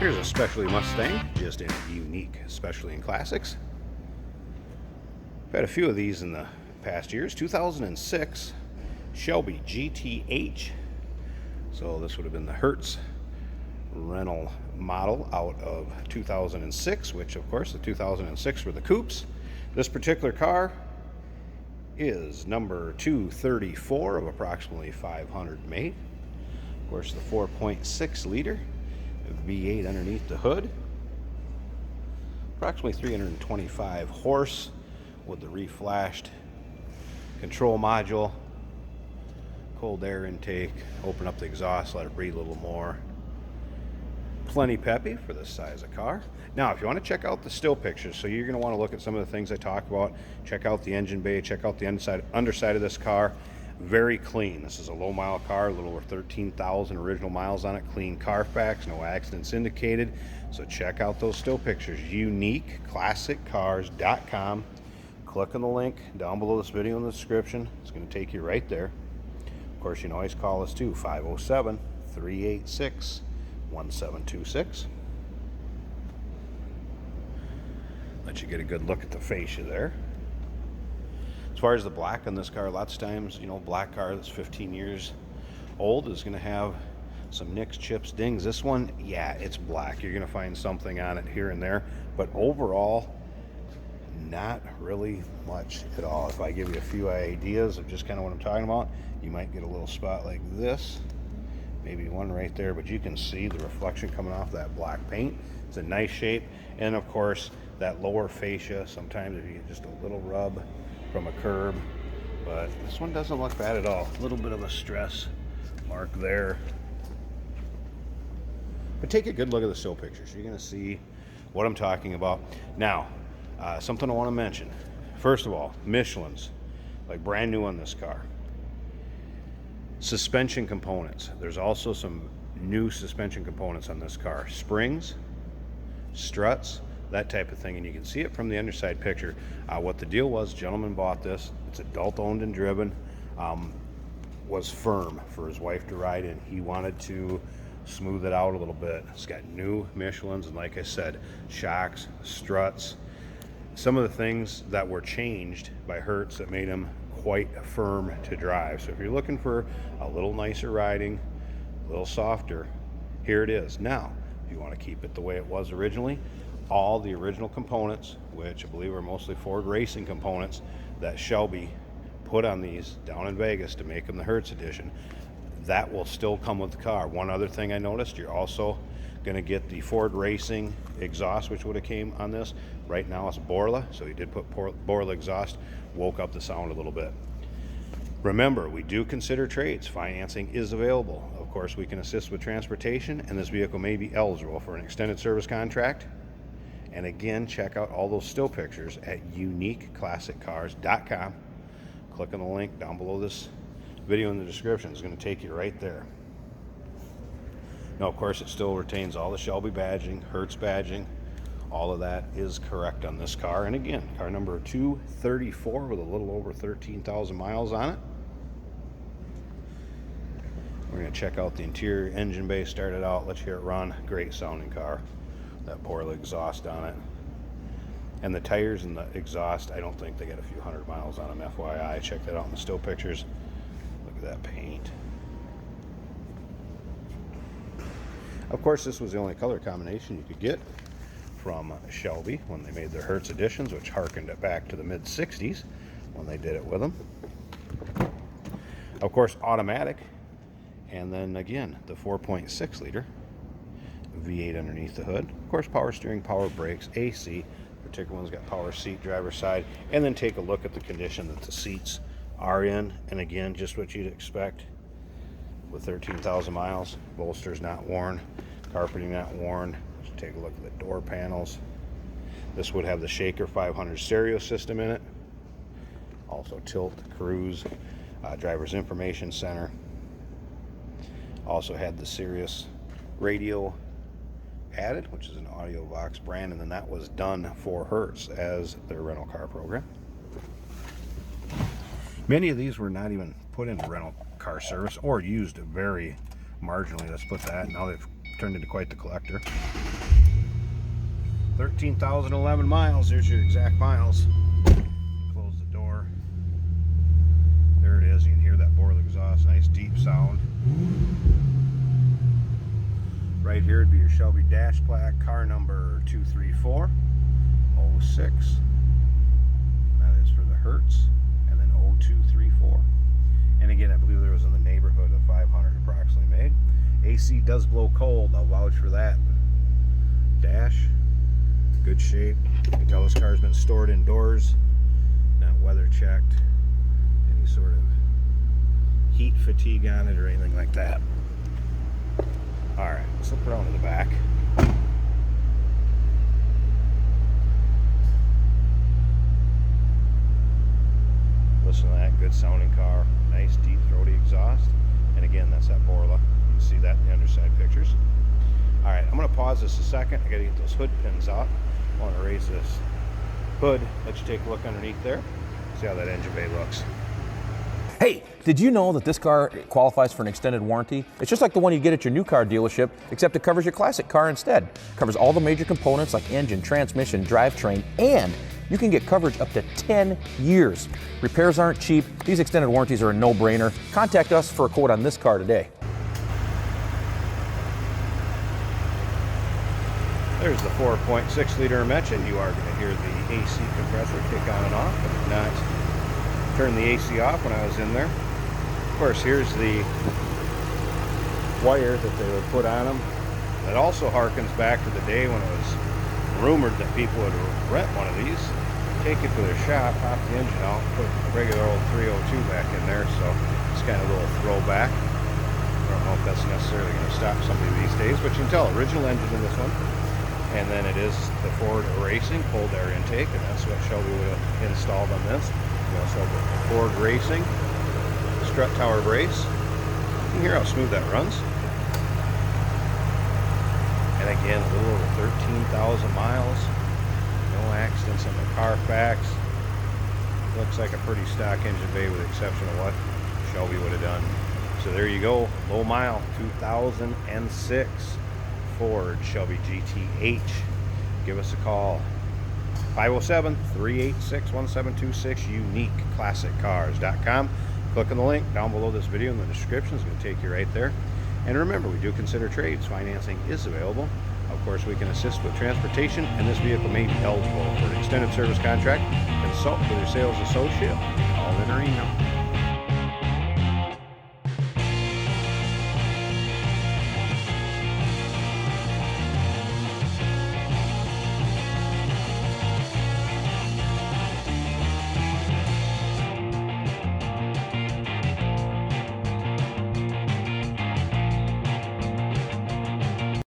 Here's a specialty Mustang, just in unique, especially in classics. I've had a few of these in the past years. 2006 Shelby GTH. So this would have been the Hertz rental model out of 2006, which of course the 2006 were the coupes. This particular car is number 234 of approximately 500 made. Of course, the 4.6 liter V8 underneath the hood. Approximately 325 horse with the reflashed control module. Cold air intake. Open up the exhaust, let it breathe a little more. Plenty peppy for this size of car. Now, if you want to check out the still pictures, so you're going to want to look at some of the things I talk about. Check out the engine bay, check out the underside of this car. Very clean. This is a low mile car, a little over 13,000 original miles on it. Clean Carfax, no accidents indicated. So check out those still pictures. UniqueClassicCars.com. Click on the link down below this video in the description. It's going to take you right there. Of course, you can always call us too, 507-386-1726. Let you get a good look at the fascia there. As far as the black on this car, lots of times, black car that's 15 years old is going to have some nicks, chips, dings. This one, yeah, it's black. You're going to find something on it here and there, but overall, not really much at all. If I give you a few ideas of just kind of what I'm talking about, you might get a little spot like this, maybe one right there, but you can see the reflection coming off that black paint. It's a nice shape, and of course, that lower fascia, sometimes if you get just a little rub from a curb, but this one doesn't look bad at all. A little bit of a stress mark there, but take a good look at the still pictures. You're going to see what I'm talking about. Now, something I want to mention. First of all, Michelin's, like brand new on this car. Suspension components. There's also some new suspension components on this car. Springs, struts, that type of thing, and you can see it from the underside picture. What the deal was, gentleman bought this. It's adult owned and driven. Was firm for his wife to ride in. He wanted to smooth it out a little bit. It's got new Michelin's, and like I said, shocks, struts, some of the things that were changed by Hertz that made him quite firm to drive. So if you're looking for a little nicer riding, a little softer, here it is. Now, if you want to keep it the way it was originally, all the original components, which I believe are mostly Ford racing components that Shelby put on these down in Vegas to make them the Hertz edition, that will still come with the car. One other thing I noticed, you're also going to get the Ford racing exhaust, which would have came on this. Right now it's Borla, so he did put Borla exhaust, woke up the sound a little bit. Remember, we do consider trades. Financing is available. Of course, we can assist with transportation, and this vehicle may be eligible for an extended service contract. And again, check out all those still pictures at UniqueClassicCars.com. Click on the link down below this video in the description. It's going to take you right there. Now, of course, it still retains all the Shelby badging, Hertz badging. All of that is correct on this car. And again, car number 234 with a little over 13,000 miles on it. We're going to check out the interior engine bay, start it out, let you hear it run. Great sounding car. That Borla exhaust on it. And the tires and the exhaust, I don't think they get a few hundred miles on them, FYI. Check that out in the still pictures. Look at that paint. Of course, this was the only color combination you could get from Shelby when they made their Hertz editions, which harkened it back to the mid-60s when they did it with them. Of course, automatic. And then again, the 4.6 liter V8 underneath the hood. Of course, power steering, power brakes, AC. Particular one's got power seat, driver's side. And then take a look at the condition that the seats are in. And again, just what you'd expect with 13,000 miles. Bolsters not worn, carpeting not worn. Just take a look at the door panels. This would have the Shaker 500 stereo system in it. Also tilt, cruise, driver's information center. Also had the Sirius radio added, which is an Audio Vox brand, and then that was done for Hertz as their rental car program. Many of these were not even put in rental car service or used very marginally. Let's put that. Now they've turned into quite the collector. 13,011 miles. There's your exact miles. Close the door. There it is. You can hear that Borla exhaust. Nice deep sound. Right here would be your Shelby dash plaque, car number 23406. That is for the Hertz, and then 0234. And again, I believe there was in the neighborhood of 500 approximately made. AC does blow cold. I'll vouch for that. Dash, good shape. You can tell this car's been stored indoors, not weather checked. Any sort of heat fatigue on it or anything like that. Alright, slip around to the back. Listen to that, good sounding car. Nice deep throaty exhaust. And again, that's that Borla. You can see that in the underside pictures. Alright, I'm going to pause this a second. I got to get those hood pins out. I want to raise this hood, let you take a look underneath there. See how that engine bay looks. Hey, did you know that this car qualifies for an extended warranty? It's just like the one you get at your new car dealership, except it covers your classic car instead. It covers all the major components like engine, transmission, drivetrain, and you can get coverage up to 10 years. Repairs aren't cheap. These extended warranties are a no-brainer. Contact us for a quote on this car today. There's the 4.6 liter I mentioned. You are going to hear the AC compressor kick on and off. I did not turn the AC off when I was in there. Of course, here's the wire that they would put on them. That also harkens back to the day when it was rumored that people would rent one of these, take it to their shop, pop the engine out, put a regular old 302 back in there. So it's kind of a little throwback. I don't know if that's necessarily going to stop somebody these days, but you can tell original engine in this one. And then it is the Ford Racing cold air intake, and that's what Shelby would have installed on this. We also have the Ford Racing strut tower brace. You can hear how smooth that runs. And again, a little over 13,000 miles. No accidents in the Carfax. Looks like a pretty stock engine bay with the exception of what Shelby would have done. So there you go, low mile, 2006 Ford Shelby GTH. Give us a call. 507-386-1726, uniqueclassiccars.com. Click on the link down below this video in the description. It's going to take you right there. And remember, we do consider trades. Financing is available. Of course, we can assist with transportation, and this vehicle may be eligible for an extended service contract. Consult with your sales associate. Call in or email.